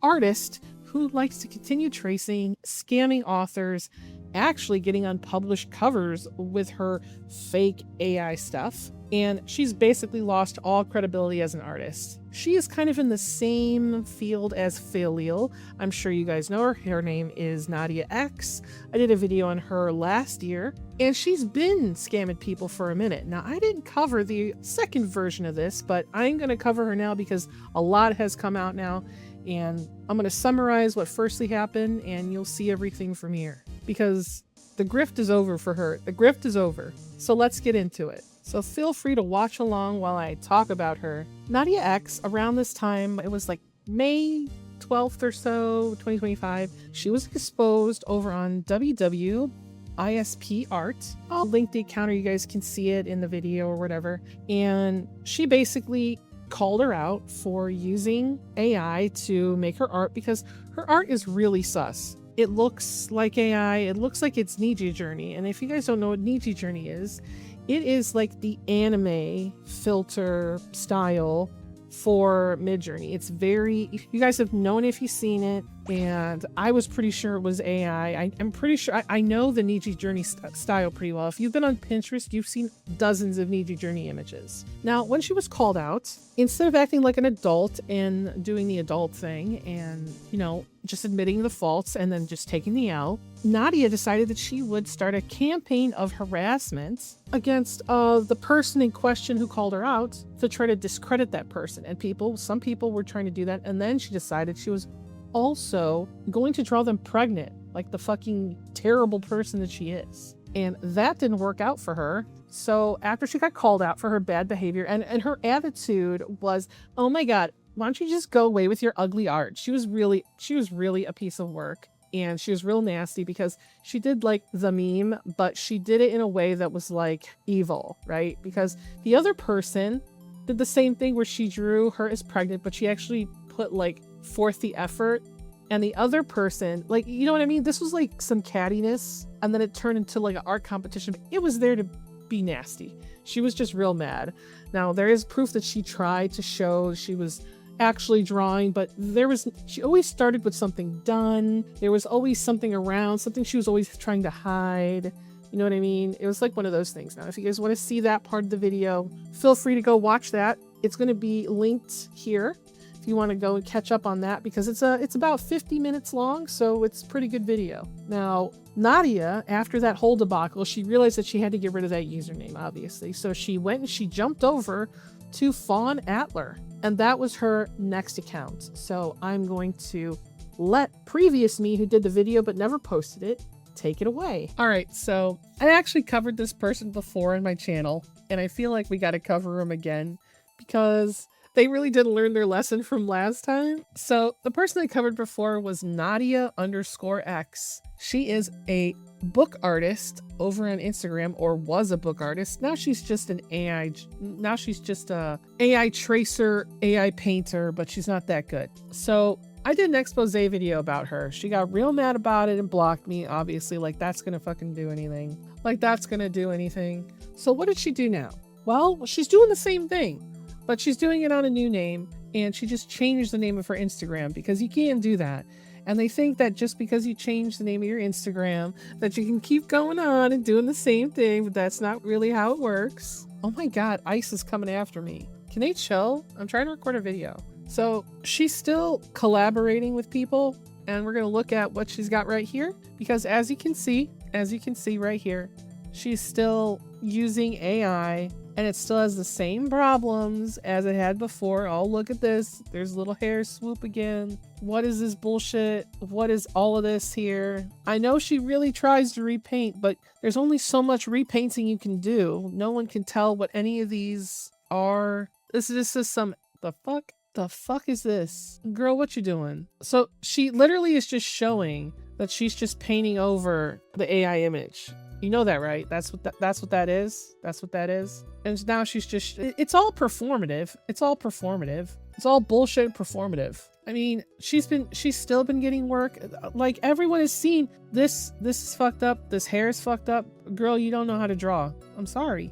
artist who likes to continue tracing, scamming authors, actually getting unpublished covers with her fake AI stuff. And she's basically lost all credibility as an artist. She is kind of in the same field as Failil. I'm sure you guys know her. Her name is Nadia X. I did a video on her last year, and she's been scamming people for a minute. Now, I didn't cover the second version of this, but I'm going to cover her now because a lot has come out now, and I'm going to summarize what firstly happened, and you'll see everything from here. Because the grift is over for her. The grift is over. So let's get into it. So feel free to watch along while I talk about her. Nadia X, around this time, it was like May 12th or so, 2025, she was exposed over on WW ISP Art. I'll link the account or you guys can see it in the video or whatever. And she basically called her out for using AI to make her art because her art is really sus. It looks like AI. It looks like it's midjourney. And if you guys don't know what midjourney is, it is like the anime filter style for midjourney. It's very, you guys have known if you've seen it, and I was pretty sure it was AI. I'm pretty sure, I know the midjourney style pretty well. If you've been on Pinterest, you've seen dozens of midjourney images. Now, when she was called out, instead of acting like an adult and doing the adult thing and, you know, just admitting the faults and then just taking the L, Nadia decided that she would start a campaign of harassment against the person in question who called her out to try to discredit that person. And some people were trying to do that. And then she decided she was also going to draw them pregnant, like the fucking terrible person that she is. And that didn't work out for her. So after she got called out for her bad behavior, and her attitude was, oh my God, why don't you just go away with your ugly art? She was really a piece of work. And she was real nasty because she did like the meme, but she did it in a way that was like evil, right? Because the other person did the same thing where she drew her as pregnant, but she actually put like forth the effort. And the other person, like, you know what I mean? This was like some cattiness, and then it turned into like an art competition. It was there to be nasty. She was just real mad. Now, there is proof that she tried to show she was actually drawing, but she always started with something done. There was always something around, something she was always trying to hide. You know what I mean? It was like one of those things. Now, if you guys want to see that part of the video, feel free to go watch that. It's going to be linked here if you want to go and catch up on that, because it's about 50 minutes long, so it's a pretty good video. Now, Nadia, after that whole debacle, she realized that she had to get rid of that username, obviously. So she went and she jumped over to Fawn Atler, and that was her next account. So I'm going to let previous me, who did the video but never posted it, take it away. All right, so I actually covered this person before in my channel, and I feel like we got to cover them again because they really didn't learn their lesson from last time. So the person I covered before was Nadia_X. She is a book artist over on Instagram, or was a book artist. Now she's just an AI. Now she's just a AI tracer, AI painter, but she's not that good. So I did an expose video about her. She got real mad about it and blocked me, obviously. Like, that's gonna fucking do anything. Like, that's gonna do anything. So what did she do now? Well, she's doing the same thing, but she's doing it on a new name, and she just changed the name of her Instagram, because you can't do that. And they think that just because you change the name of your Instagram, that you can keep going on and doing the same thing, but that's not really how it works. Oh my God, ICE is coming after me. Can they chill? I'm trying to record a video. So she's still collaborating with people, and we're gonna look at what she's got right here, because as you can see right here, she's still using AI, and it still has the same problems as it had before. Oh, look at this. There's a little hair swoop again. What is this bullshit? What is all of this here? I know she really tries to repaint, but there's only so much repainting you can do. No one can tell what any of these are. This is some, the fuck? The fuck is this? Girl, what you doing? So she literally is just showing that she's just painting over the AI image. You know that, right? That's what that is. That's what that is. And now she's just, it's all performative. It's all performative. It's all bullshit performative. I mean, she's still been getting work. Like, everyone has seen this is fucked up. This hair is fucked up. Girl, you don't know how to draw. I'm sorry.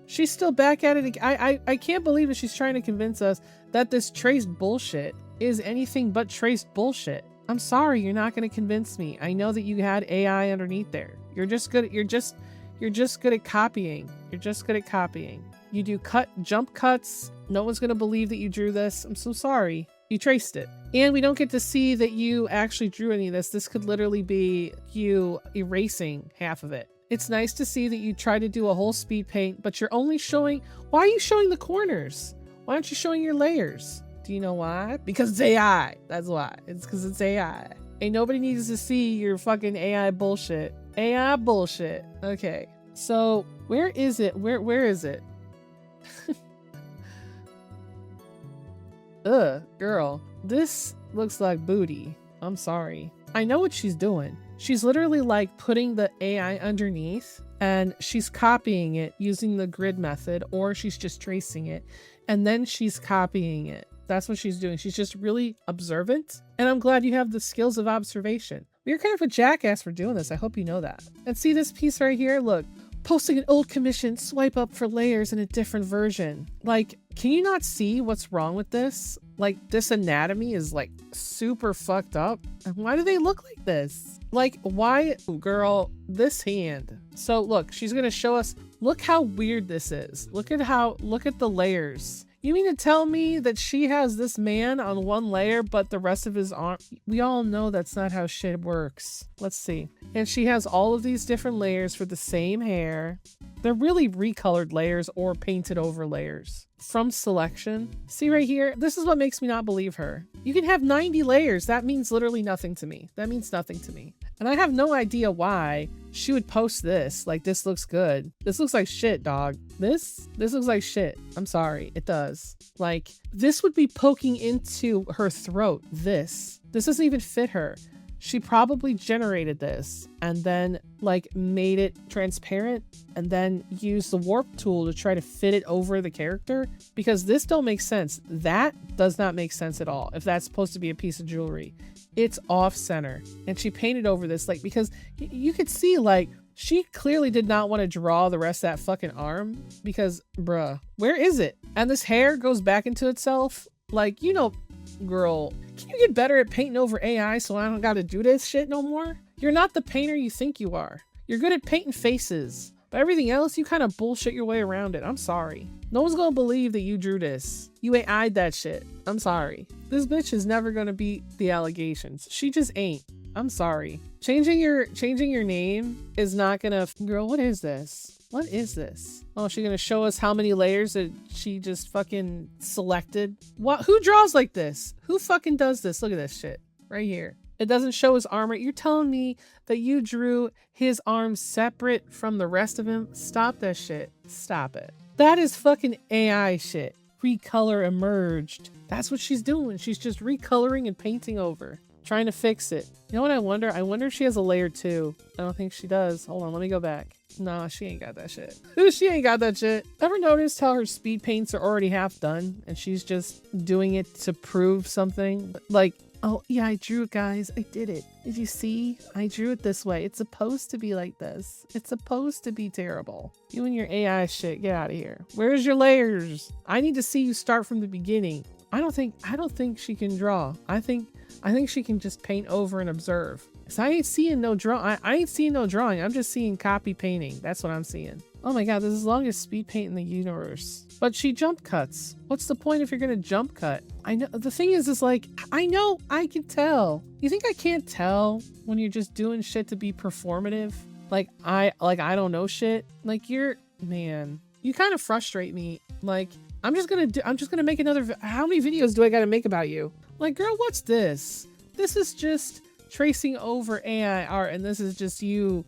She's still back at it. I can't believe that she's trying to convince us that this trace bullshit is anything but traced bullshit. I'm sorry, you're not going to convince me. I know that you had AI underneath there. You're just good at copying. You're just good at copying. You do jump cuts. No one's going to believe that you drew this. I'm so sorry. You traced it. And we don't get to see that you actually drew any of this. This could literally be you erasing half of it. It's nice to see that you try to do a whole speed paint, but you're only showing... Why are you showing the corners? Why aren't you showing your layers? Do you know why? Because it's AI. That's why. It's because it's AI. Ain't nobody needs to see your fucking AI bullshit. AI bullshit. Okay. So where is it? Where is it? Ugh, girl. This looks like booty. I'm sorry. I know what she's doing. She's literally like putting the AI underneath and she's copying it using the grid method, or she's just tracing it and then she's copying it. That's what she's doing. She's just really observant. And I'm glad you have the skills of observation. You're kind of a jackass for doing this. I hope you know that. And see this piece right here? Look, posting an old commission, swipe up for layers in a different version. Like, can you not see what's wrong with this? Like, this anatomy is like super fucked up. And why do they look like this? Like, why? Ooh, girl, this hand. So look, she's going to show us, look how weird this is. Look at the layers. You mean to tell me that she has this man on one layer, but the rest of his arm? We all know that's not how shit works. Let's see. And she has all of these different layers for the same hair. They're really recolored layers or painted over layers. From selection. See right here? This is what makes me not believe her. You can have 90 layers. That means literally nothing to me. That means nothing to me. And I have no idea why she would post this. Like, this looks good. This looks like shit, dog. This looks like shit. I'm sorry. It does. Like, this would be poking into her throat. This doesn't even fit her. She probably generated this and then like made it transparent and then used the warp tool to try to fit it over the character, because this don't make sense. That does not make sense at all. If that's supposed to be a piece of jewelry, it's off center. And she painted over this, like, because you could see like she clearly did not want to draw the rest of that fucking arm, because bruh, where is it? And this hair goes back into itself. Like, you know, girl, can you get better at painting over AI so I don't gotta do this shit no more? You're not the painter you think you are. You're good at painting faces, but everything else, you kind of bullshit your way around it. I'm sorry. No one's gonna believe that you drew this. You AI'd that shit. I'm sorry. This bitch is never gonna beat the allegations. She just ain't. I'm sorry. Changing your name is not gonna... Girl, what is this? What is this? Oh, she's gonna show us how many layers that she just fucking selected. What? Who draws like this? Who fucking does this? Look at this shit right here. It doesn't show his armor. You're telling me that you drew his arms separate from the rest of him? Stop that shit. Stop it. That is fucking AI shit. Recolor emerged. That's what she's doing. She's just recoloring and painting over. Trying to fix it. You know what I wonder? I wonder if she has a layer 2. I don't think she does. Hold on, let me go back. Nah, she ain't got that shit. She ain't got that shit. Ever noticed how her speed paints are already half done and she's just doing it to prove something? Like, oh yeah, I drew it, guys. I did it. Did you see? I drew it this way. It's supposed to be like this. It's supposed to be terrible. You and your AI shit, get out of here. Where's your layers? I need to see you start from the beginning. I don't think she can draw. I think she can just paint over and observe. So I ain't seeing no I ain't seeing no drawing. I'm just seeing copy painting. That's what I'm seeing. Oh my god, this is the longest speed paint in the universe. But she jump cuts. What's the point if you're gonna jump cut? I know the thing is like, I know I can tell. You think I can't tell when you're just doing shit to be performative? Like I don't know shit. Like you kind of frustrate me. Like I'm just gonna make another. How many videos do I gotta make about you? Like, girl, what's this? This is just tracing over AI art, and this is just you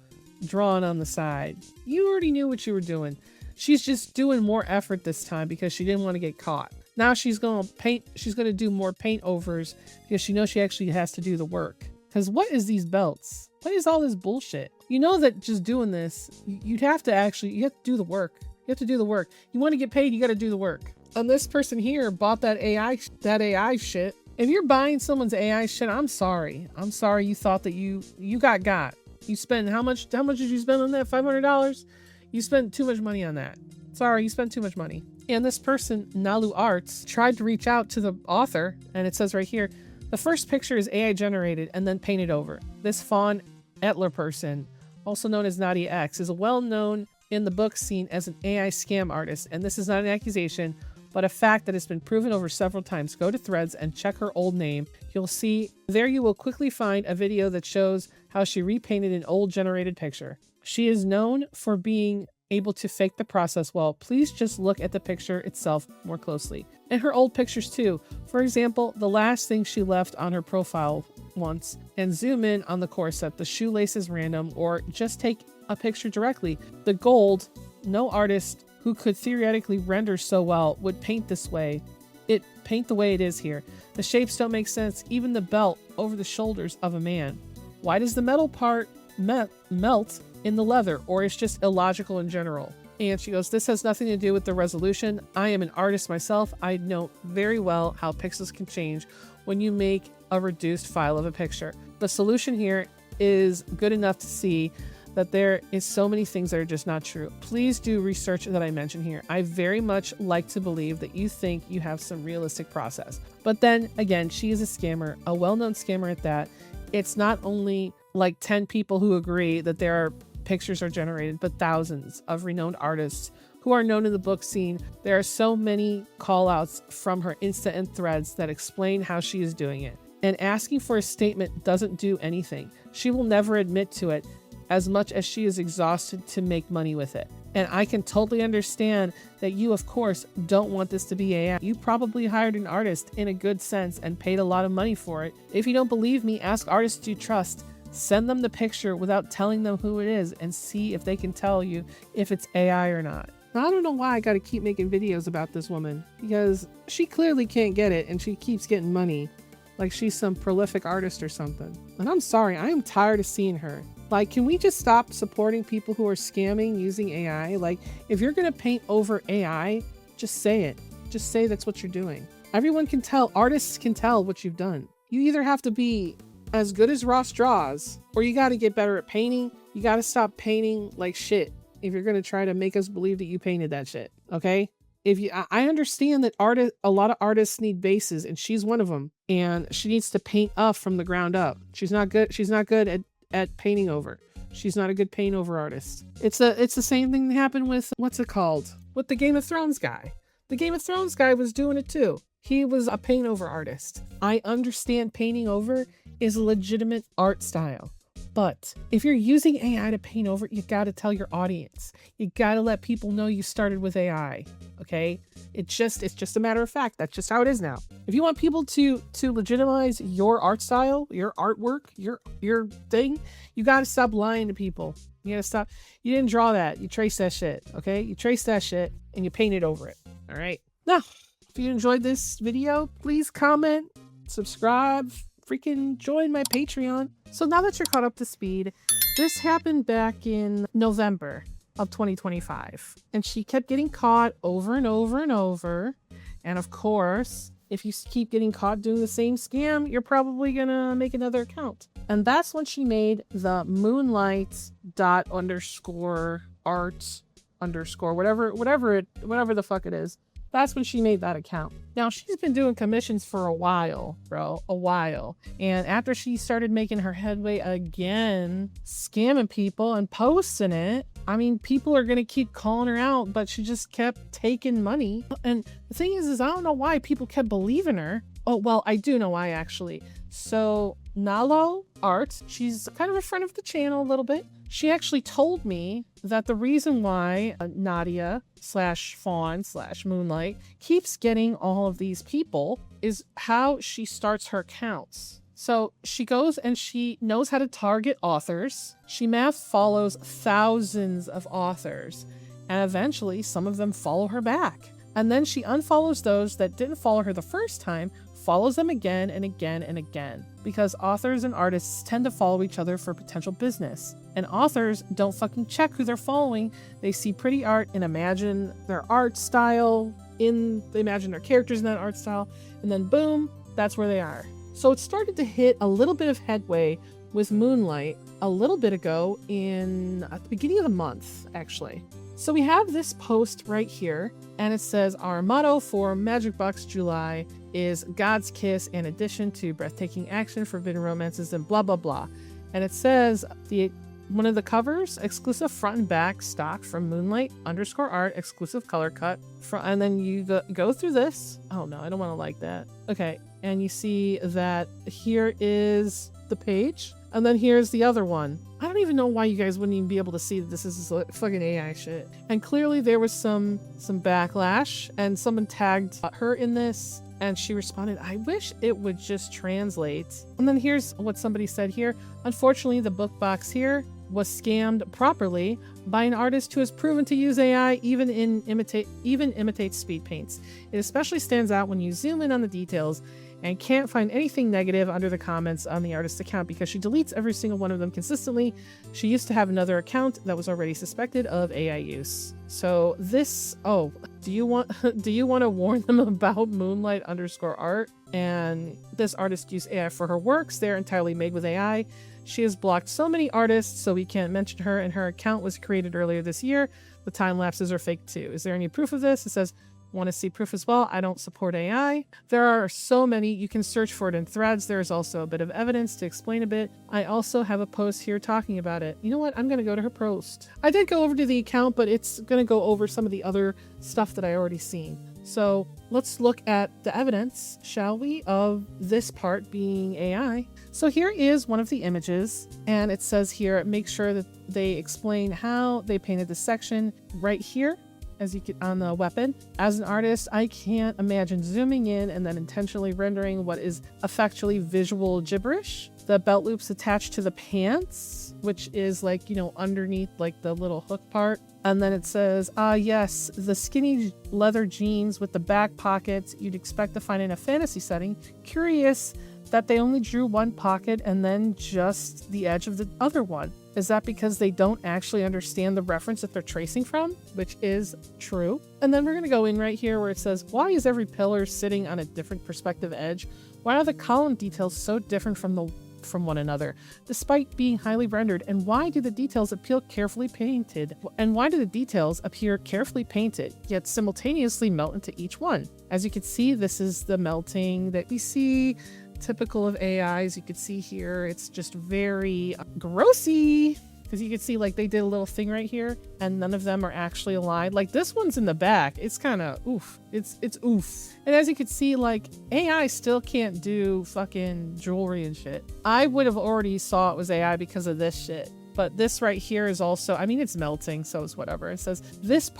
drawn on the side. You already knew what you were doing. She's just doing more effort this time because she didn't want to get caught. Now she's gonna paint. She's gonna do more paint overs because she knows she actually has to do the work. Because what is these belts? What is all this bullshit? You know that just doing this, you have to do the work. You have to do the work. You want to get paid, you got to do the work. And this person here bought that AI shit. If you're buying someone's AI shit, I'm sorry. I'm sorry you thought that you got. You spent how much did you spend on that? $500? You spent too much money on that. Sorry, you spent too much money. And this person, Nalu Arts, tried to reach out to the author, and it says right here, the first picture is AI generated and then painted over. This Fawn Etler person, also known as Nadia X, is well known in the book scene as an AI scam artist, and this is not an accusation, but a fact that has been proven over several times. Go to Threads and check her old name. You'll see there you will quickly find a video that shows how she repainted an old generated picture. She is known for being able to fake the process well. Please just look at the picture itself more closely. And her old pictures too. For example, the last thing she left on her profile once, and zoom in on the corset, the shoelace is random, or just take a picture directly. The gold, no artist who could theoretically render so well would paint this way. It paint the way it is here. The shapes don't make sense, even the belt over the shoulders of a man. Why does the metal part melt in the leather, or it's just illogical in general? And she goes, this has nothing to do with the resolution. I am an artist myself. I know very well how pixels can change when you make a reduced file of a picture. The solution here is good enough to see that there is so many things that are just not true. Please do research that I mentioned here. I very much like to believe that you think you have some realistic process. But then again, she is a scammer, a well-known scammer at that. It's not only like 10 people who agree that there are pictures are generated, but thousands of renowned artists who are known in the book scene. There are so many call outs from her Insta and Threads that explain how she is doing it. And asking for a statement doesn't do anything. She will never admit to it, as much as she is exhausted to make money with it. And I can totally understand that you, of course, don't want this to be AI. You probably hired an artist in a good sense and paid a lot of money for it. If you don't believe me, ask artists you trust. Send them the picture without telling them who it is and see if they can tell you if it's AI or not. Now, I don't know why I gotta keep making videos about this woman, because she clearly can't get it and she keeps getting money like she's some prolific artist or something. And I'm sorry, I am tired of seeing her. Like, can we just stop supporting people who are scamming using AI? Like, if you're gonna paint over AI, just say it. Just say that's what you're doing. Everyone can tell, artists can tell what you've done. You either have to be as good as Ross draws, or you gotta get better at painting. You gotta stop painting like shit if you're gonna try to make us believe that you painted that shit, okay? I understand that a lot of artists need bases, and she's one of them, and she needs to paint up from the ground up. She's not good at painting over. She's not a good paint over artist. It's the same thing that happened with, what's it called? With the Game of Thrones guy. The Game of Thrones guy was doing it too. He was a paint over artist. I understand painting over is a legitimate art style. But if you're using AI to paint over, you gotta tell your audience. You gotta let people know you started with AI, okay? It's just a matter of fact. That's just how it is now. If you want people to legitimize your art style, your artwork, your thing, you gotta stop lying to people. You gotta stop. You didn't draw that. You trace that shit, okay? You trace that shit and you painted over it, all right? Now, if you enjoyed this video, please comment, subscribe, freaking join my Patreon. So now that you're caught up to speed, this happened back in November of 2025. And she kept getting caught over and over and over. And of course, if you keep getting caught doing the same scam, you're probably gonna make another account. And that's when she made the moonlight whatever the fuck it is. That's when she made that account. Now, she's been doing commissions for a while, bro. A while. And after she started making her headway again, scamming people and posting it, I mean, people are going to keep calling her out, but she just kept taking money. And the thing is I don't know why people kept believing her. Oh, well, I do know why, actually. So, Nalo Art, she's kind of a friend of the channel a little bit. She actually told me that the reason why Nadia /Fawn/Moonlight keeps getting all of these people is how she starts her accounts. So she goes and she knows how to target authors. She math follows thousands of authors, and eventually some of them follow her back. And then she unfollows those that didn't follow her the first time, follows them again and again and again, because authors and artists tend to follow each other for potential business. And authors don't fucking check who they're following. They see pretty art and imagine their art style they imagine their characters in that art style, and then boom, that's where they are. So it started to hit a little bit of headway with Moonlight a little bit ago at the beginning of the month, actually. So we have this post right here, and it says our motto for Magic Box July is God's kiss in addition to breathtaking action, forbidden romances, and blah blah blah. And it says one of the covers, exclusive front and back stock from moonlight _art, exclusive color cut. And then you go through this. Oh no, I don't want to like that. Okay, and you see that here is the page, and then here's the other one. I don't even know why you guys wouldn't even be able to see that this is fucking AI shit. And clearly there was some backlash, and someone tagged her in this, and she responded, I wish it would just translate. And then here's what somebody said here. Unfortunately, the book box here was scammed properly by an artist who has proven to use AI even imitates speed paints. It especially stands out when you zoom in on the details and can't find anything negative under the comments on the artist's account because she deletes every single one of them consistently. She used to have another account that was already suspected of AI use. So this, do you want to warn them about moonlight _art? And this artist used AI for her works. They're entirely made with AI. She has blocked so many artists, so we can't mention her, and her account was created earlier this year. The time lapses are fake too. Is there any proof of this? It says, want to see proof as well? I don't support AI. There are so many. You can search for it in threads. There's also a bit of evidence to explain a bit. I also have a post here talking about it. You know what? I'm going to go to her post. I did go over to the account, but it's going to go over some of the other stuff that I already seen. So let's look at the evidence, shall we, of this part being AI. So here is one of the images, and it says here, make sure that they explain how they painted this section right here, as you can on the weapon. As an artist, I can't imagine zooming in and then intentionally rendering what is effectually visual gibberish. The belt loops attached to the pants, which is like, underneath like the little hook part. And then it says, yes, the skinny leather jeans with the back pockets you'd expect to find in a fantasy setting. Curious that they only drew one pocket and then just the edge of the other one. Is that because they don't actually understand the reference that they're tracing from? Which is true. And then we're going to go in right here where it says, why is every pillar sitting on a different perspective edge? Why are the column details so different from one another, despite being highly rendered? And why do the details appear carefully painted? Yet simultaneously melt into each one? As you can see, this is the melting that we see typical of AIs. You could see here, it's just very grossy, because you can see like they did a little thing right here and none of them are actually aligned. Like this one's in the back. It's kind of oof. It's oof. And as you can see, like AI still can't do fucking jewelry and shit. I would have already saw it was AI because of this shit. But this right here is also, I mean, it's melting, so it's whatever. It says this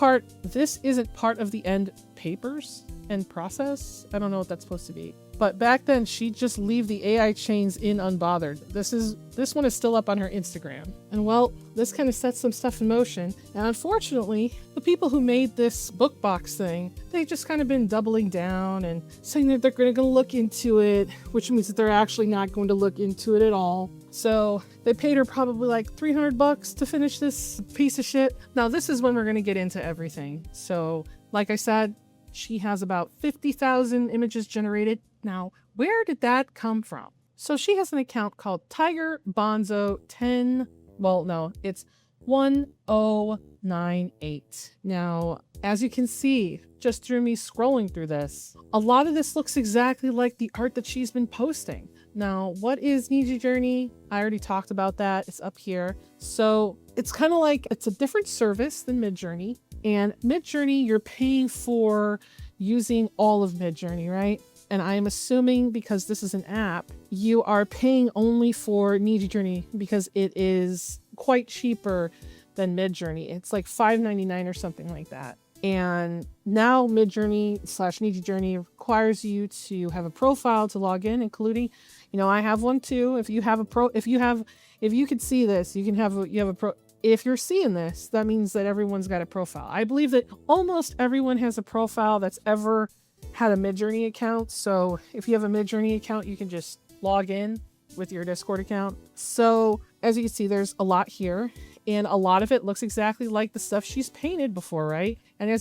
isn't part of the end papers and process. I don't know what that's supposed to be. But back then, she'd just leave the AI chains in unbothered. This one is still up on her Instagram. And well, this kind of sets some stuff in motion. And unfortunately, the people who made this book box thing, they've just kind of been doubling down and saying that they're going to look into it, which means that they're actually not going to look into it at all. So they paid her probably like $300 to finish this piece of shit. Now this is when we're going to get into everything. So like I said, she has about 50,000 images generated. Now, where did that come from? So she has an account called Tiger Bonzo 10. Well, no, it's 1098. Now, as you can see, just through me scrolling through this, a lot of this looks exactly like the art that she's been posting. Now, what is midjourney? I already talked about that. It's up here. So it's kind of like, it's a different service than Midjourney. And Midjourney, you're paying for using all of Midjourney, right? And I'm assuming because this is an app, you are paying only for Midjourney because it is quite cheaper than Midjourney. It's like $5.99 or something like that. And now Midjourney/Midjourney requires you to have a profile to log in, including, I have one too. If you could see this, you have a pro. If you're seeing this, that means that everyone's got a profile. I believe that almost everyone has a profile that's ever had a Midjourney account. So if you have a Midjourney account, you can just log in with your Discord account. So as you can see, there's a lot here, and a lot of it looks exactly like the stuff she's painted before, right? And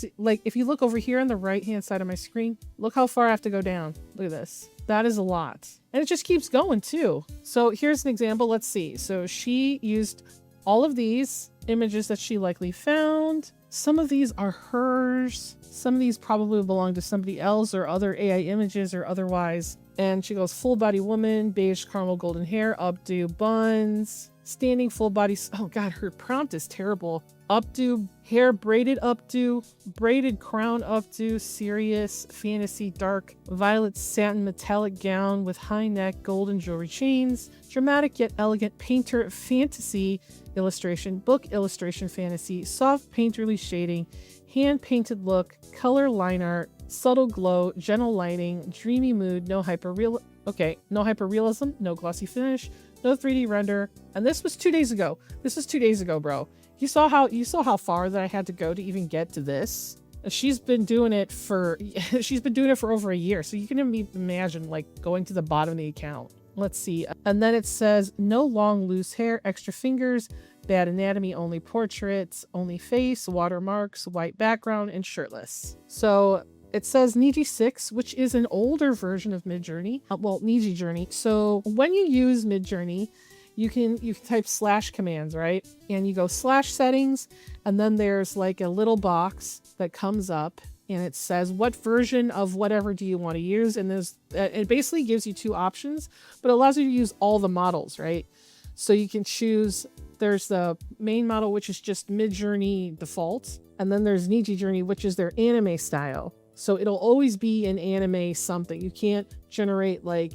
if you look over here on the right hand side of my screen, look how far I have to go down. Look at this. That is a lot. And it just keeps going too. So here's an example. Let's see. So she used all of these images that she likely found, Some of these are hers. Some of these probably belong to somebody else or other AI images or otherwise. And she goes full body woman, beige caramel golden hair, updo buns, standing full body. Oh God, her prompt is terrible. Updo hair, braided updo, braided crown updo, serious fantasy dark violet satin metallic gown with high neck golden jewelry chains, dramatic yet elegant painter fantasy illustration, book illustration fantasy, soft painterly shading, hand painted look, color line art, subtle glow, gentle lighting, dreamy mood, no hyperrealism, no glossy finish, no 3D render. And this was 2 days ago. This was 2 days ago, bro. You saw how far that I had to go to even get to this. She's been doing it for over a year. So you can imagine like going to the bottom of the account. Let's see. And then it says no long loose hair, extra fingers, bad anatomy, only portraits, only face, watermarks, white background, and shirtless. So it says Niji 6, which is an older version of Midjourney. Niji Journey. So when you use Midjourney, you can type slash commands, right? And you go slash settings, and then there's like a little box that comes up and it says what version of whatever do you want to use. And it basically gives you two options, but it allows you to use all the models, right? So you can choose, there's the main model, which is just Midjourney default. And then there's Niji Journey, which is their anime style. So it'll always be an anime something. You can't generate like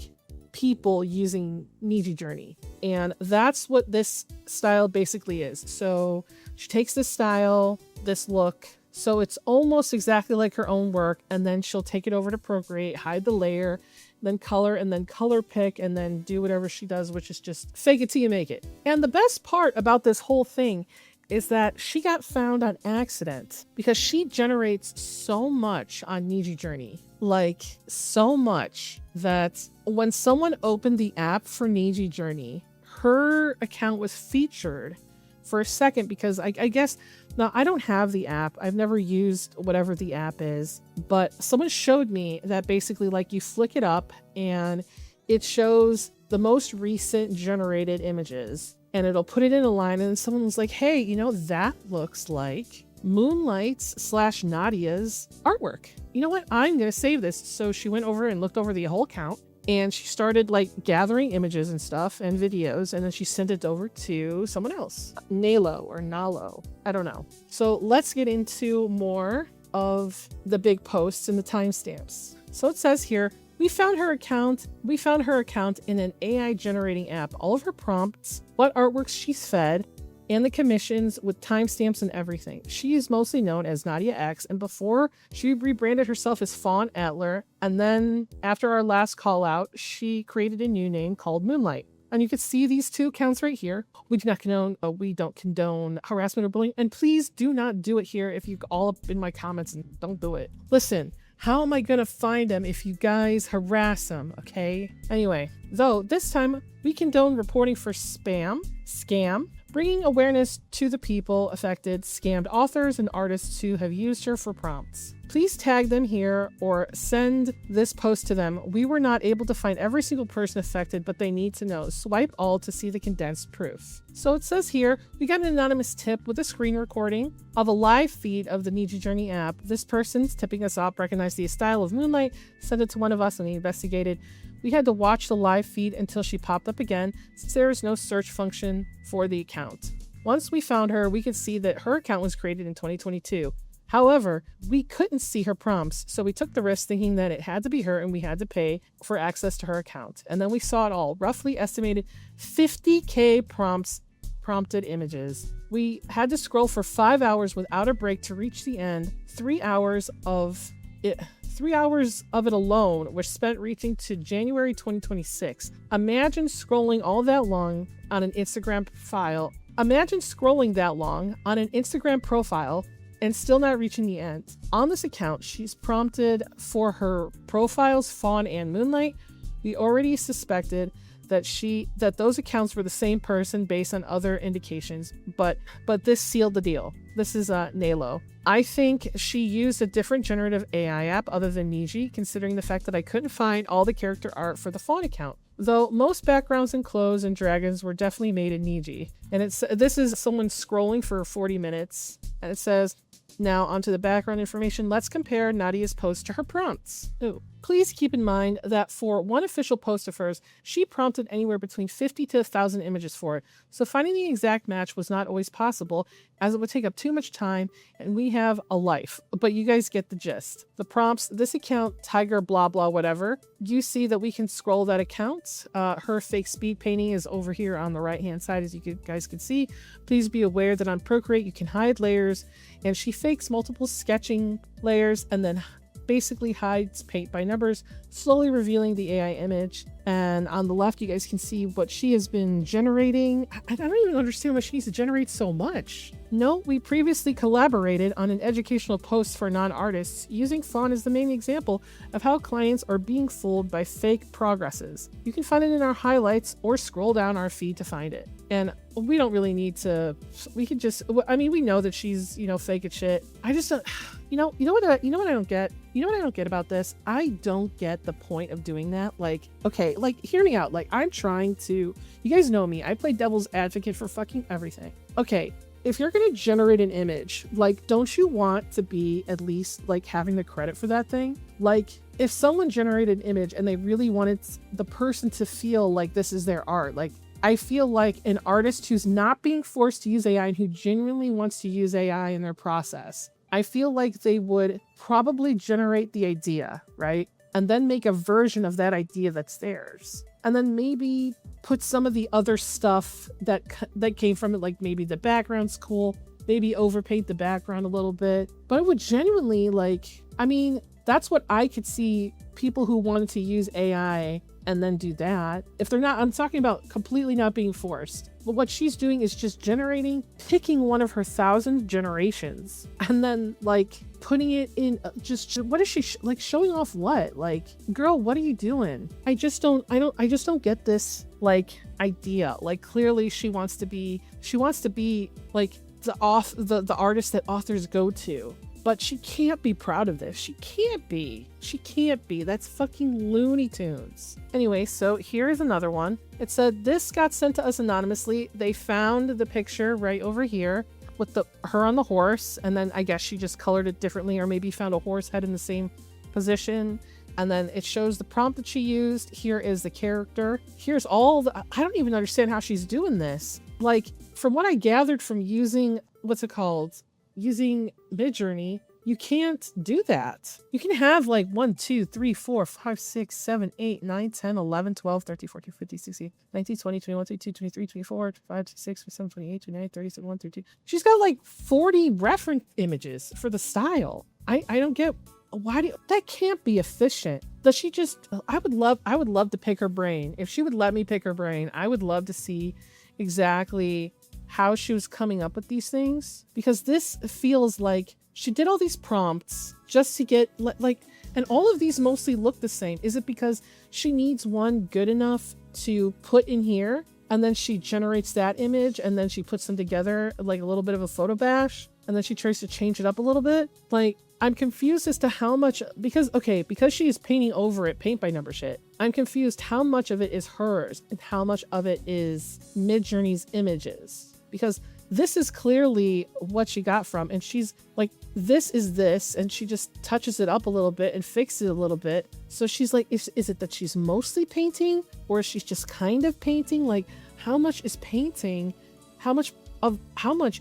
people using Niji Journey. And that's what this style basically is. So she takes this style, this look, so it's almost exactly like her own work, and then she'll take it over to Procreate, hide the layer, then color, and then color pick, and then do whatever she does, which is just fake it till you make it. And the best part about this whole thing is that she got found on accident because she generates so much on Niji Journey, like so much that when someone opened the app for Niji Journey, her account was featured for a second because I guess, now I don't have the app. I've never used whatever the app is, but someone showed me that basically like you flick it up and it shows the most recent generated images and it'll put it in a line. And then someone was like, hey, you know, that looks like Moonlight's / Nadia's artwork. You know what? I'm going to save this. So she went over and looked over the whole account and she started like gathering images and stuff and videos. And then she sent it over to someone else, Nalo. I don't know. So let's get into more of the big posts and the timestamps. So it says here, we found her account in an AI generating app. All of her prompts, what artworks she's fed, and the commissions with timestamps and everything. She is mostly known as Nadia X, and before she rebranded herself as Fawn Atler, and then after our last call out, she created a new name called Moonlight. And you can see these two accounts right here. We don't condone harassment or bullying, and please do not do it here. If you all up in my comments, and don't do it. Listen, how am I gonna find them if you guys harass them, okay? Anyway, though this time we condone reporting for scam, bringing awareness to the people affected, scammed authors and artists who have used her for prompts. Please tag them here or send this post to them. We were not able to find every single person affected, but they need to know. Swipe all to see the condensed proof. So it says here, we got an anonymous tip with a screen recording of a live feed of the Niji Journey app. This person's tipping us off recognized the style of Moonlight, sent it to one of us and we investigated. We had to watch the live feed until she popped up again, since there is no search function for the account. Once we found her, we could see that her account was created in 2022. However, we couldn't see her prompts, so we took the risk thinking that it had to be her and we had to pay for access to her account. And then we saw it all, roughly estimated 50K prompted images. We had to scroll for 5 hours without a break to reach the end. 3 hours of it alone was spent reaching to January 2026. Imagine scrolling all that long on an Instagram profile. Imagine scrolling that long on an Instagram profile and still not reaching the end. On this account, she's prompted for her profiles, Fawn and Moonlight. We already suspected that those accounts were the same person based on other indications, but this sealed the deal. This is Nalo. I think she used a different generative AI app other than Niji, considering the fact that I couldn't find all the character art for the Fawn account. Though most backgrounds and clothes and dragons were definitely made in Niji. And this is someone scrolling for 40 minutes, and it says, Now onto the background information. Let's compare Nadia's post to her prompts. Ooh. Please keep in mind that for one official post of hers, she prompted anywhere between 50 to 1,000 images for it. So finding the exact match was not always possible, as it would take up too much time, and we have a life. But you guys get the gist. The prompts, this account, Tiger blah blah whatever, you see that we can scroll that account. Her fake speed painting is over here on the right hand side, as you guys can see. Please be aware that on Procreate you can hide layers, and she fakes multiple sketching layers and then basically hides paint by numbers, slowly revealing the AI image. And on the left, you guys can see what she has been generating. I don't even understand why she needs to generate so much. No, we previously collaborated on an educational post for non-artists using fawn as the main example of how clients are being fooled by fake progresses. You can find it in our highlights or scroll down our feed to find it. And we don't really need to, we could just, I mean, we know that she's, fake as shit. I just don't, you know what I don't get? You know what I don't get about this? I don't get the point of doing that. Like, okay, like, hear me out. Like, I'm trying to, you guys know me. I play devil's advocate for fucking everything. Okay, if you're going to generate an image, like, don't you want to be at least, like, having the credit for that thing? Like, if someone generated an image and they really wanted the person to feel like this is their art, like, I feel like an artist who's not being forced to use AI and who genuinely wants to use AI in their process, I feel like they would probably generate the idea, right? And then make a version of that idea that's theirs. And then maybe put some of the other stuff that came from it, like maybe the background's cool, maybe overpaint the background a little bit. But it would genuinely, like, I mean, that's what I could see people who wanted to use AI and then do that. If they're not, I'm talking about completely not being forced. But what she's doing is just picking one of her 1,000 generations and then like putting it in what is she like showing off what? Like, girl, what are you doing? I just don't get this like idea. Like, clearly she wants to be like the artist that authors go to. But she can't be proud of this. She can't be. That's fucking Looney Tunes. Anyway, so here is another one. It said, this got sent to us anonymously. They found the picture right over here with her on the horse. And then I guess she just colored it differently, or maybe found a horse head in the same position. And then it shows the prompt that she used. Here is the character. Here's all I don't even understand how she's doing this. Like, from what I gathered from using, using midjourney, you can't do that. You can have like 1, 2, 3, 4, 5, 6, 7, 8, 9, 10, 11, 12, 13, 14, 15, 16, 19, 20, 21, 22, 23, 24, 25, 26, 27, 28, 29, 30, 31, 32. She's got like 40 reference images for the style. I don't get that can't be efficient. Does she just, I would love to pick her brain. If she would let me pick her brain, I would love to see exactly how she was coming up with these things, because this feels like she did all these prompts just to get like, and all of these mostly look the same. Is it because she needs one good enough to put in here and then she generates that image and then she puts them together like a little bit of a photo bash and then she tries to change it up a little bit? Like, I'm confused as to how much, because she is painting over it paint by number shit. I'm confused how much of it is hers and how much of it is Midjourney's images. Because this is clearly what she got from, and she's like, this is this, and she just touches it up a little bit and fixes it a little bit. So she's like, is it that she's mostly painting, or is she just kind of painting? Like, how much is painting? How much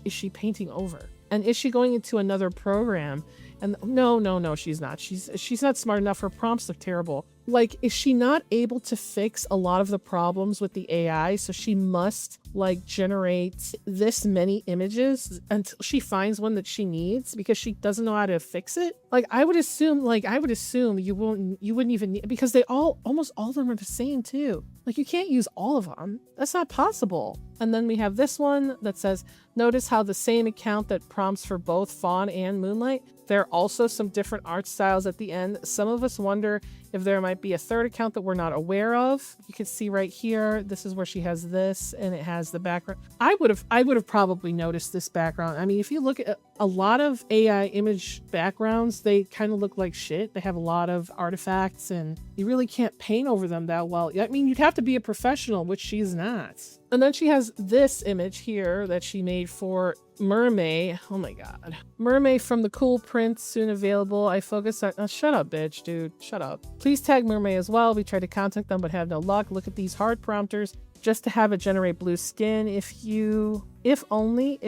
is she painting over? And is she going into another program? And no, she's not. She's not smart enough. Her prompts look terrible. Like, is she not able to fix a lot of the problems with the AI? So she must like generate this many images until she finds one that she needs because she doesn't know how to fix it. Like, I would assume you wouldn't even need, because almost all of them are the same too. Like, you can't use all of them. That's not possible. And then we have this one that says, notice how the same account that prompts for both fawn and moonlight, there are also some different art styles at the end. Some of us wonder if there might be a third account that we're not aware of. You can see right here, this is where she has this and it has the background. I would have probably noticed this background. I mean, if you look at a lot of AI image backgrounds, they kind of look like shit. They have a lot of artifacts and you really can't paint over them that well. I mean, you'd have to be a professional, which she's not. And then she has this image here that she made for Mermaid. Oh my god. Mermaid from the Cool Print, soon available. I focus on... shut up, bitch, dude. Shut up. Please tag Mermaid as well. We tried to contact them but have no luck. Look at these hard prompters just to have it generate blue skin. If only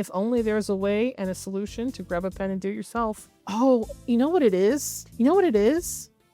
there's a way and a solution to grab a pen and do it yourself. Oh, you know what it is?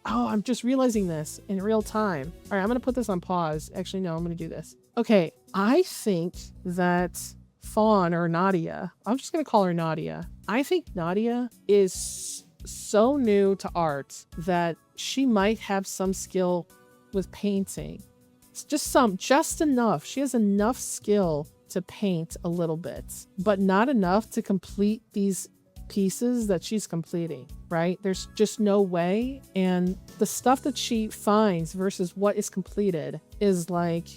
Oh, I'm just realizing this in real time. All right, I'm going to put this on pause. Actually, no, I'm going to do this. Okay, I think that Fawn or Nadia, I'm just going to call her Nadia. I think Nadia is so new to art that she might have some skill with painting. It's just enough. She has enough skill to paint a little bit, but not enough to complete these pieces that she's completing, right? There's just no way. And the stuff that she finds versus what is completed is like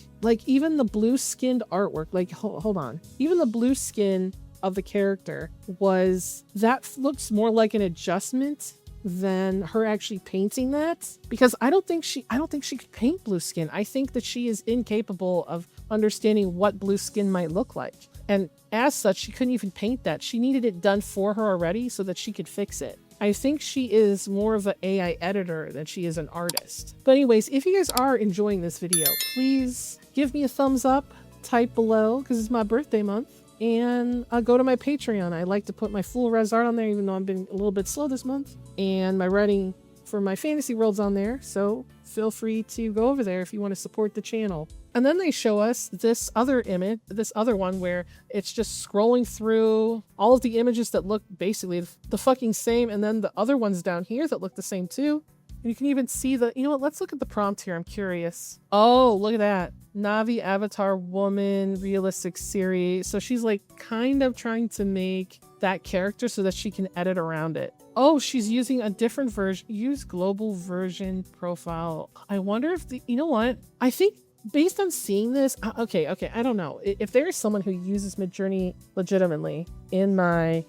even the blue skinned artwork, like hold on, even the blue skin of the character looks more like an adjustment than her actually painting that, because I don't think she could paint blue skin. I think that she is incapable of understanding what blue skin might look like. And as such, she couldn't even paint that. She needed it done for her already so that she could fix it. I think she is more of an AI editor than she is an artist. But anyways, if you guys are enjoying this video, please give me a thumbs up, type below, because it's my birthday month. And go to my Patreon. I like to put my full res art on there, even though I've been a little bit slow this month. And my writing for my fantasy world's on there. So feel free to go over there if you want to support the channel. And then they show us this other image, this other one where it's just scrolling through all of the images that look basically the fucking same. And then the other ones down here that look the same too. And you can even see you know what, let's look at the prompt here. I'm curious. Oh, look at that. Navi avatar woman realistic series. So she's like kind of trying to make that character so that she can edit around it. Oh, she's using a different version. Use global version profile. I wonder if you know what? I think based on seeing this, okay, I don't know. If there is someone who uses Midjourney legitimately in my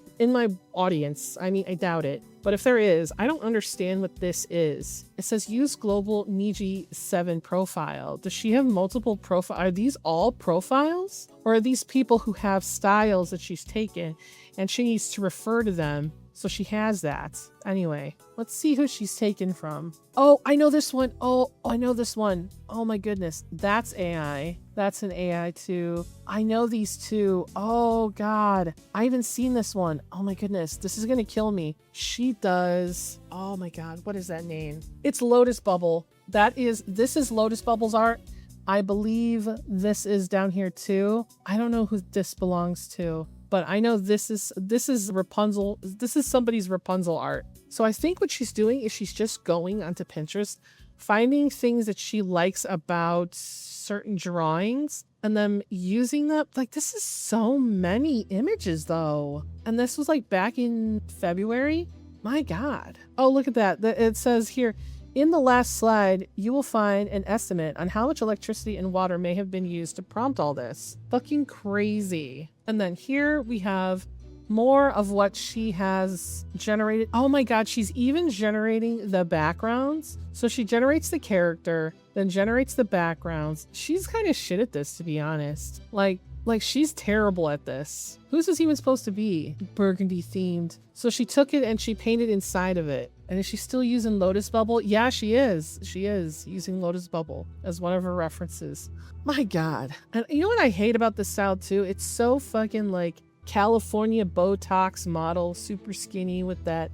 audience, I mean, I doubt it. But if there is, I don't understand what this is. It says use global Niji 7 profile. Does she have multiple profiles? Are these all profiles? Or are these people who have styles that she's taken and she needs to refer to them? So she has that. Anyway, let's see who she's taken from. Oh, I know this one. Oh, I know this one. Oh my goodness. That's AI. That's an AI too. I know these two. Oh God. I haven't seen this one. Oh my goodness. This is gonna kill me. She does. Oh my God. What is that name? It's Lotus Bubble. This is Lotus Bubble's art. I believe this is down here too. I don't know who this belongs to, but I know this is Rapunzel. This is somebody's Rapunzel art. So I think what she's doing is she's just going onto Pinterest, finding things that she likes about certain drawings and then using them. Like, this is so many images though. And this was like back in February. My God. Oh, look at that. It says here, in the last slide, you will find an estimate on how much electricity and water may have been used to prompt all this. Fucking crazy. And then here we have more of what she has generated. Oh my God, she's even generating the backgrounds. So she generates the character, then generates the backgrounds. She's kind of shit at this, to be honest. Like she's terrible at this. Who's this even supposed to be? Burgundy themed. So she took it and she painted inside of it. And is she still using Lotus Bubble? Yeah, she is. She is using Lotus Bubble as one of her references. My God. And you know what I hate about this style too? It's so fucking like California Botox model, super skinny with the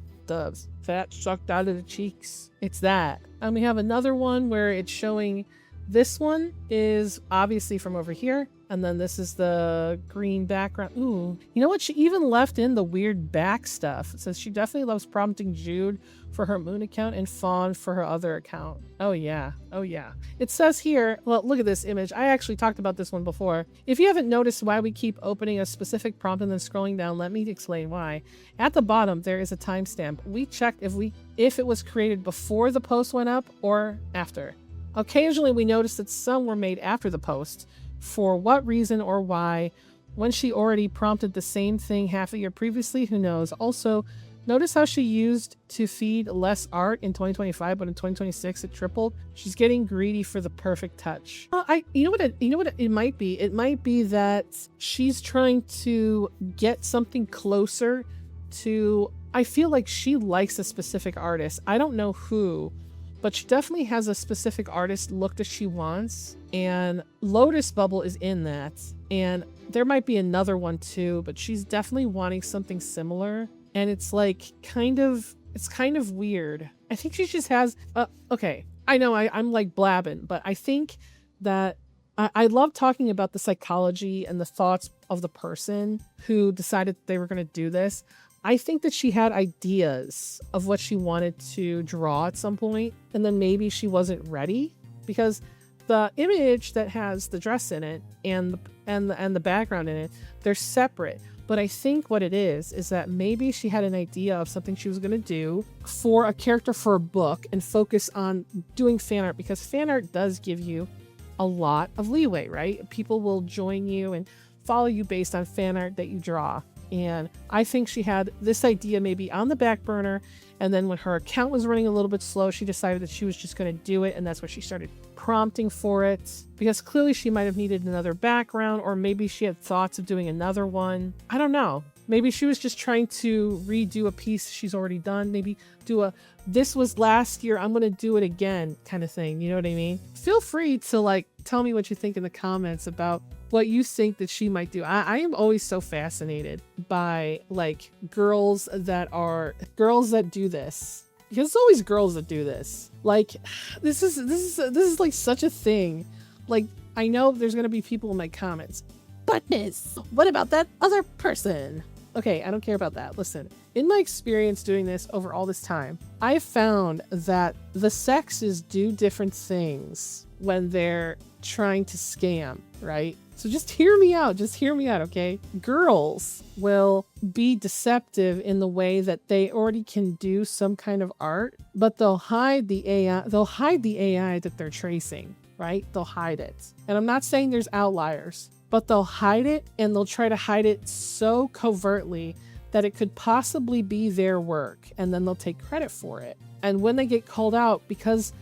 fat sucked out of the cheeks. It's that. And we have another one where it's showing, this one is obviously from over here. And then this is the green background. Ooh, you know what? She even left in the weird back stuff. It says she definitely loves prompting Jude for her Moon account and Fawn for her other account. Oh yeah. Oh yeah. It says here, well, look at this image. I actually talked about this one before. If you haven't noticed why we keep opening a specific prompt and then scrolling down, let me explain why. At the bottom, there is a timestamp. We checked if it was created before the post went up or after. Occasionally, we noticed that some were made after the post. For what reason or why when she already prompted the same thing half a year previously? Who knows? Also, notice how she used to feed less art in 2025, but in 2026 it tripled. She's getting greedy for the perfect touch. You know what it might be? It might be that she's trying to get something closer to, I feel like she likes a specific artist. I don't know who, but she definitely has a specific artist look that she wants, and Lotus Bubble is in that. And there might be another one too, but she's definitely wanting something similar. And it's like it's kind of weird. I think she just has, okay, I know I'm like blabbing, but I think that I love talking about the psychology and the thoughts of the person who decided they were going to do this. I think that she had ideas of what she wanted to draw at some point, and then maybe she wasn't ready, because the image that has the dress in it and the background in it, they're separate. But I think what it is that maybe she had an idea of something she was going to do for a character for a book and focus on doing fan art, because fan art does give you a lot of leeway, right? People will join you and follow you based on fan art that you draw. And I think she had this idea maybe on the back burner, and then when her account was running a little bit slow, she decided that she was just going to do it, and that's what she started prompting for it, because clearly she might have needed another background, or maybe she had thoughts of doing another one. I don't know. Maybe she was just trying to redo a piece she's already done. Maybe do a, this was last year, I'm going to do it again kind of thing. You know what I mean? Feel free to like tell me what you think in the comments about what you think that she might do. I am always so fascinated by like girls that do this, because it's always girls that do this. Like this is like such a thing. Like, I know there's gonna be people in my comments, but miss, what about that other person? Okay, I don't care about that. Listen, in my experience doing this over all this time, I found that the sexes do different things when they're trying to scam, right? So just hear me out. Just hear me out, okay? Girls will be deceptive in the way that they already can do some kind of art, but they'll hide the AI. They'll hide the AI that they're tracing, right? They'll hide it. And I'm not saying there's outliers, but they'll hide it, and they'll try to hide it so covertly that it could possibly be their work, and then they'll take credit for it. And when they get called out, because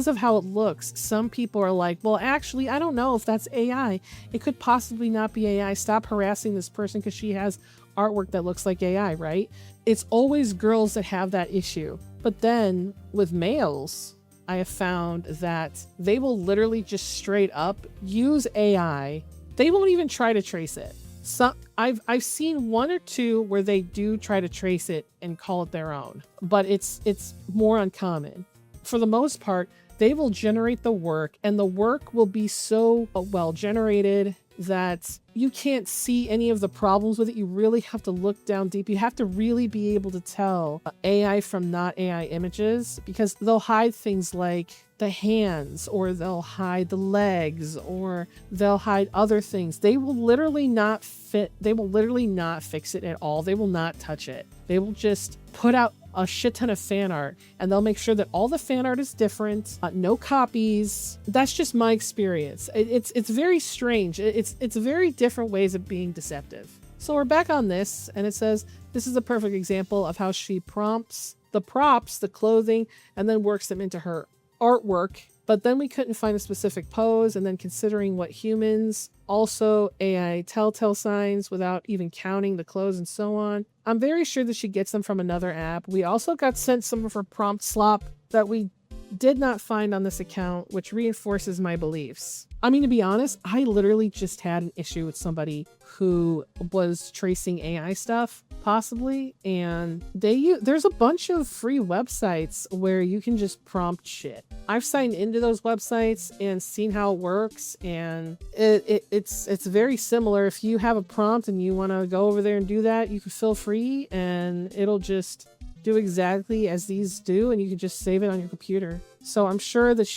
of how it looks, some people are like, well, actually, I don't know if that's AI. It could possibly not be AI. Stop harassing this person because she has artwork that looks like AI, right? It's always girls that have that issue. But then with males, I have found that they will literally just straight up use AI. They won't even try to trace it. So I've seen one or two where they do try to trace it and call it their own, but it's more uncommon. For the most part, they will generate the work, and the work will be so well generated that you can't see any of the problems with it. You really have to look down deep. You have to really be able to tell AI from not AI images, because they'll hide things like the hands, or they'll hide the legs, or they'll hide other things. They will literally not fix it at all. They will not touch it. They will just put out a shit ton of fan art, and they'll make sure that all the fan art is different, no copies. That's just my experience. It's very strange. It's very different ways of being deceptive. So we're back on this, and it says this is a perfect example of how she prompts the props, the clothing, and then works them into her artwork. But then we couldn't find a specific pose, and then considering what humans, also AI telltale signs without even counting the clothes and so on. I'm very sure that she gets them from another app. We also got sent some of her prompt slop that we did not find on this account, which reinforces my beliefs. I mean, to be honest, I literally just had an issue with somebody who was tracing AI stuff, possibly, and there's a bunch of free websites where you can just prompt shit. I've signed into those websites and seen how it works, and it's very similar. If you have a prompt and you want to go over there and do that, you can feel free, and it'll just do exactly as these do, and you can just save it on your computer. So I'm sure that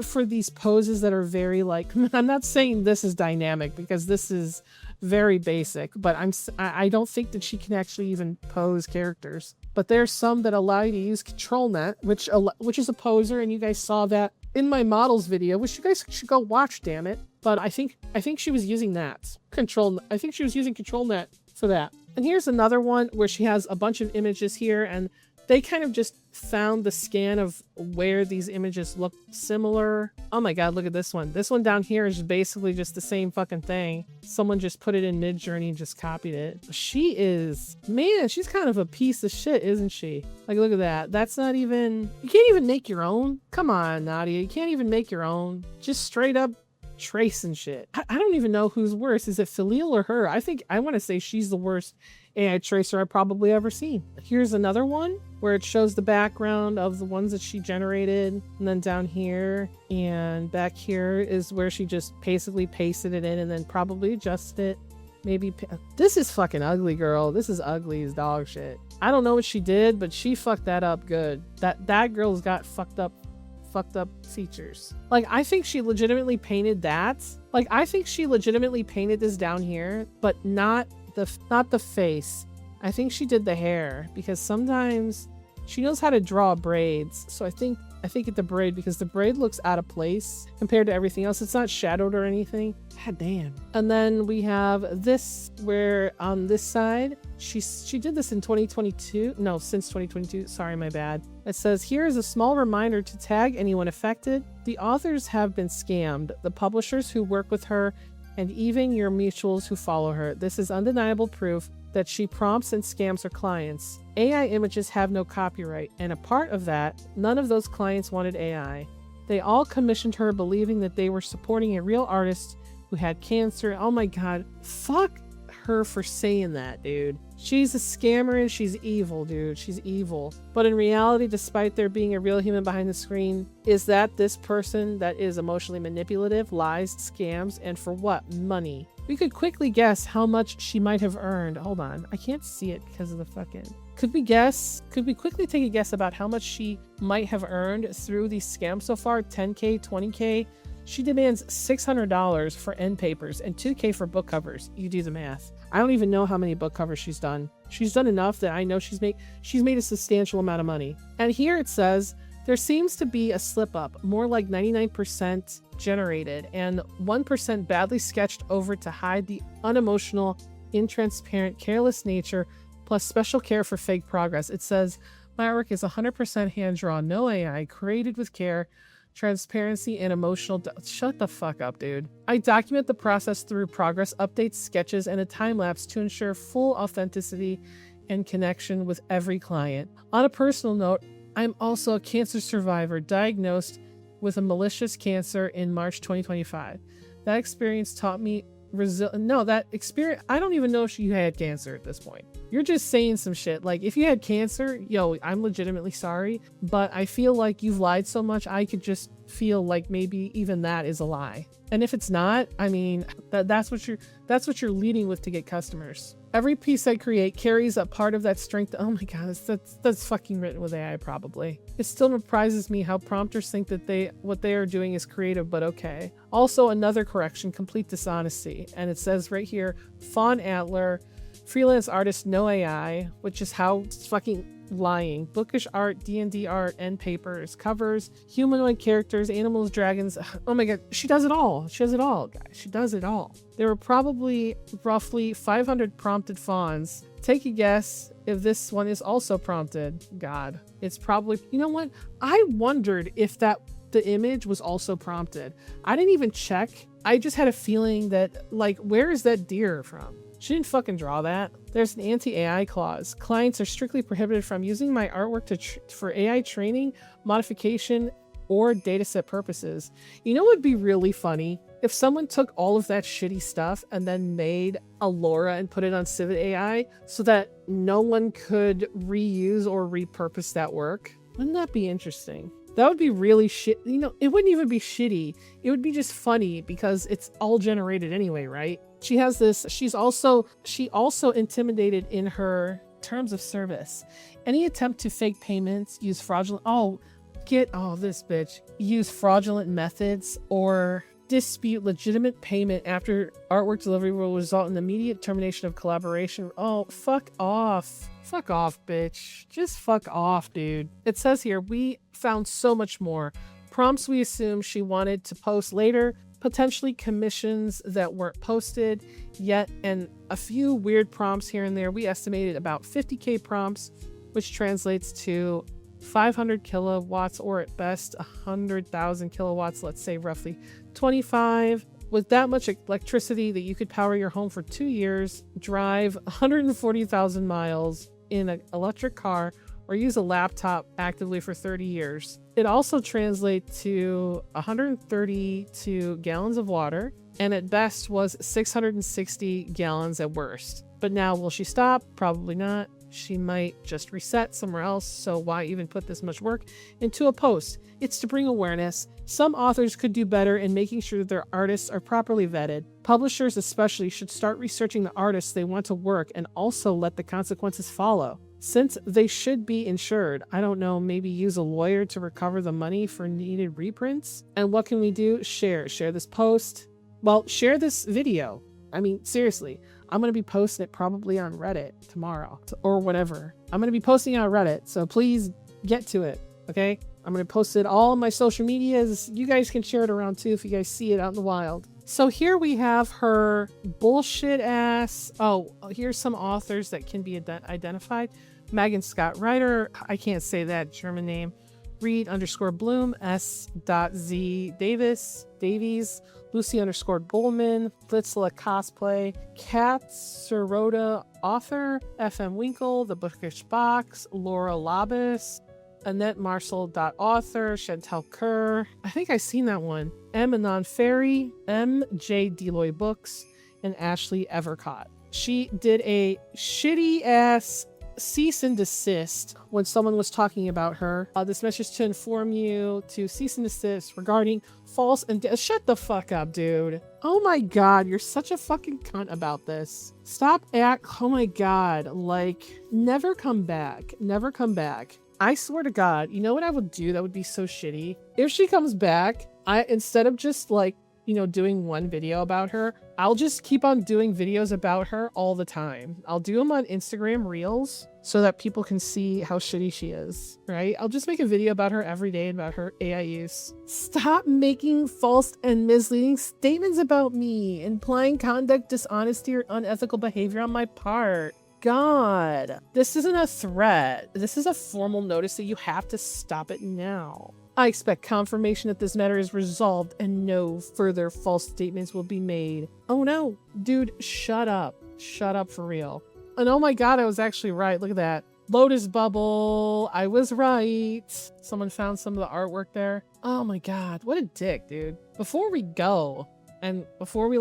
for these poses that are very like, I'm not saying this is dynamic because this is very basic, but I don't think that she can actually even pose characters. But there's some that allow you to use ControlNet, which is a poser, and you guys saw that in my models video, which you guys should go watch, damn it. but I think she was using that. I think she was using control net for that. And here's another one where she has a bunch of images here, and they kind of just found the scan of where these images look similar. Oh my god, look at this one. This one down here is basically just the same fucking thing. Someone just put it in midjourney and just copied it. She is, man, she's kind of a piece of shit, isn't she? Like, look at that. That's not even, you can't even make your own. Come on, Nadia, you can't even make your own. Just straight up trace and shit. I don't even know who's worse. Is it Philil or her? I want to say she's the worst AI tracer I've probably ever seen. Here's another one where it shows the background of the ones that she generated, and then down here and back here is where she just basically pasted it in and then probably adjusted it. Maybe this is fucking ugly, girl. This is ugly as dog shit. I don't know what she did, but she fucked that up good. That girl's got fucked up features. Like, I think she legitimately painted that. Like, I think she legitimately painted this down here, but not the face. I think she did the hair, because sometimes she knows how to draw braids. So I think it's the braid, because the braid looks out of place compared to everything else. It's not shadowed or anything. God damn. And then we have this where on this side, she did this in 2022. No, since 2022. Sorry, my bad. It says, here is a small reminder to tag anyone affected. The authors have been scammed. The publishers who work with her, and even your mutuals who follow her. This is undeniable proof that she prompts and scams her clients. AI images have no copyright, and a part of that, none of those clients wanted AI. They all commissioned her believing that they were supporting a real artist who had cancer. Oh my god, fuck her for saying that, dude. She's a scammer and she's evil, dude. She's evil. But in reality, despite there being a real human behind the screen, is that this person that is emotionally manipulative, lies, scams, and for what? Money. We could quickly guess how much she might have earned. Hold on, I can't see it because of the fucking... Could we quickly take a guess about how much she might have earned through these scams so far? 10K, 20K? She demands $600 for end papers and $2K for book covers. You do the math. I don't even know how many book covers she's done. She's done enough that I know she's made a substantial amount of money. And here it says, there seems to be a slip up, more like 99% generated and 1% badly sketched over to hide the unemotional, intransparent, careless nature, plus special care for fake progress. It says, my work is 100% hand-drawn, no AI, created with care, transparency, and emotional... Shut the fuck up, dude. I document the process through progress updates, sketches, and a time-lapse to ensure full authenticity and connection with every client. On a personal note, I'm also a cancer survivor diagnosed with a malicious cancer in March 2025. That experience taught me I don't even know if you had cancer at this point. You're just saying some shit. Like, if you had cancer, yo, I'm legitimately sorry, but I feel like you've lied so much, I could just feel like maybe even that is a lie. And if it's not, I mean, that's what you're leading with to get customers. Every piece I create carries a part of that strength. Oh my god, that's fucking written with AI probably. It still surprises me how prompters think that what they are doing is creative, but okay. Also, another correction, complete dishonesty. And it says right here, Fawn Adler, freelance artist, no AI, which is how it's fucking lying. Bookish art, D&D art, end papers, covers, humanoid characters, animals, dragons. Oh my god, she does it all. She does it all, guys. She does it all. There were probably roughly 500 prompted fawns. Take a guess if this one is also prompted. God, it's probably... You know what? I wondered if the image was also prompted. I didn't even check. I just had a feeling that, like, where is that deer from? She didn't fucking draw that. There's an anti-AI clause. Clients are strictly prohibited from using my artwork for AI training, modification, or dataset purposes. You know what would be really funny? If someone took all of that shitty stuff and then made a Laura and put it on Civet AI so that no one could reuse or repurpose that work. Wouldn't that be interesting? That would be really shit. You know, it wouldn't even be shitty. It would be just funny because it's all generated anyway, right? She has this, she also intimidated in her terms of service. Any attempt to fake payments, use fraudulent, this bitch, use fraudulent methods or dispute legitimate payment after artwork delivery will result in immediate termination of collaboration. Oh, fuck off. Fuck off, bitch. Just fuck off, dude. It says here, we found so much more. Prompts we assume she wanted to post later potentially commissions that weren't posted yet, and a few weird prompts here and there. We estimated about 50K prompts, which translates to 500 kilowatts, or at best 100,000 kilowatts, let's say roughly 25. With that much electricity that you could power your home for 2 years, drive 140,000 miles in an electric car, or use a laptop actively for 30 years. It also translates to 132 gallons of water, and at best was 660 gallons at worst. But now, will she stop? Probably not. She might just reset somewhere else, so why even put this much work into a post? It's to bring awareness. Some authors could do better in making sure that their artists are properly vetted. Publishers especially should start researching the artists they want to work and also let the consequences follow. Since they should be insured, I don't know, maybe use a lawyer to recover the money for needed reprints? And what can we do? Share this post. Well, share this video. I mean, seriously, I'm going to be posting it probably on Reddit tomorrow or whatever. I'm going to be posting it on Reddit, so please get to it, okay? I'm going to post it all on my social medias. You guys can share it around too if you guys see it out in the wild. So here we have her bullshit ass. Oh, here's some authors that can be identified. Megan Scott Ryder. I can't say that German name. Reed_Bloom, S.Z. Davies, Lucy_Bullman, Flitzla Cosplay, Kat Sirota Author, FM Winkle, The Bookish Box, Laura Labis, Annette Marcel Author, Chantel Kerr. I think I've seen that one. Anon Ferry, M.J. Deloy Books, and Ashley Evercott. She did a shitty ass cease and desist when someone was talking about her. This message to inform you to cease and desist regarding false and shut the fuck up, dude. Oh my god, you're such a fucking cunt about this. Stop oh my god, like, never come back. I swear to god, you know what I would do that would be so shitty? If she comes back, instead of just like, you know, doing one video about her, I'll just keep on doing videos about her all the time. I'll do them on Instagram Reels so that people can see how shitty she is, right? I'll just make a video about her every day about her AI use. Stop making false and misleading statements about me, implying conduct, dishonesty, or unethical behavior on my part. God, this isn't a threat. This is a formal notice that you have to stop it now. I expect confirmation that this matter is resolved and no further false statements will be made. Oh no, dude, shut up. Shut up for real. And oh my god, I was actually right. Look at that. Lotus Bubble. I was right. Someone found some of the artwork there. Oh my god, what a dick, dude. Before we go, and before we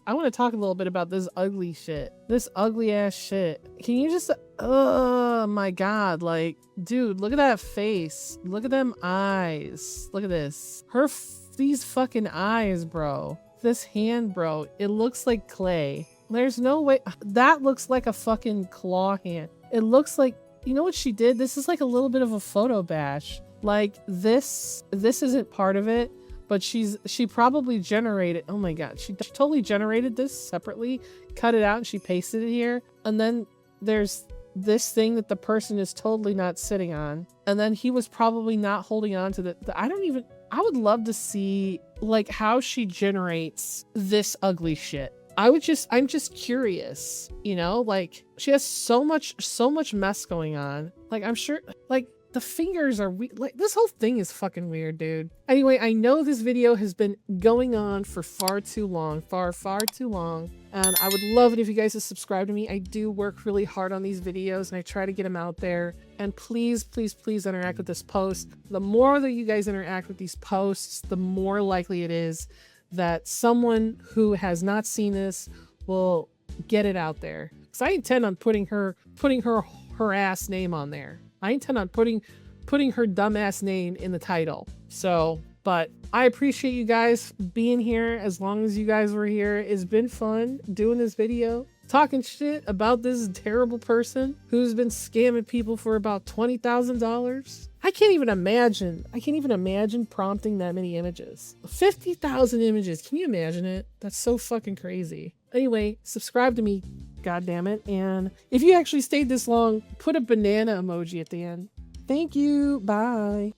I want to talk a little bit about this ugly shit. This ugly ass shit. Can you just, oh my god, like, dude, look at that face. Look at them eyes. Look at this. These fucking eyes, bro. This hand, bro. It looks like clay. There's no way. That looks like a fucking claw hand. It looks like, you know what she did? This is like a little bit of a photo bash. Like, this isn't part of it. But she probably generated, oh my god, she totally generated this separately, cut it out, and she pasted it here. And then there's this thing that the person is totally not sitting on. And then he was probably not holding on to I would love to see like how she generates this ugly shit. I'm just curious, you know, like she has so much mess going on. Like, I'm sure, like, the fingers are like, this whole thing is fucking weird, dude. Anyway, I know this video has been going on for far too long, far too long. And I would love it if you guys would subscribe to me. I do work really hard on these videos and I try to get them out there. And please, please, please interact with this post. The more that you guys interact with these posts, the more likely it is that someone who has not seen this will get it out there. Because I intend on putting her ass name on there. I intend on putting her dumbass name in the title. So, but I appreciate you guys being here as long as you guys were here. It's been fun doing this video, talking shit about this terrible person who's been scamming people for about $20,000. I can't even imagine prompting that many images. 50,000 images. Can you imagine it? That's so fucking crazy. Anyway, subscribe to me, god damn it. And if you actually stayed this long, put a banana emoji at the end. Thank you. Bye.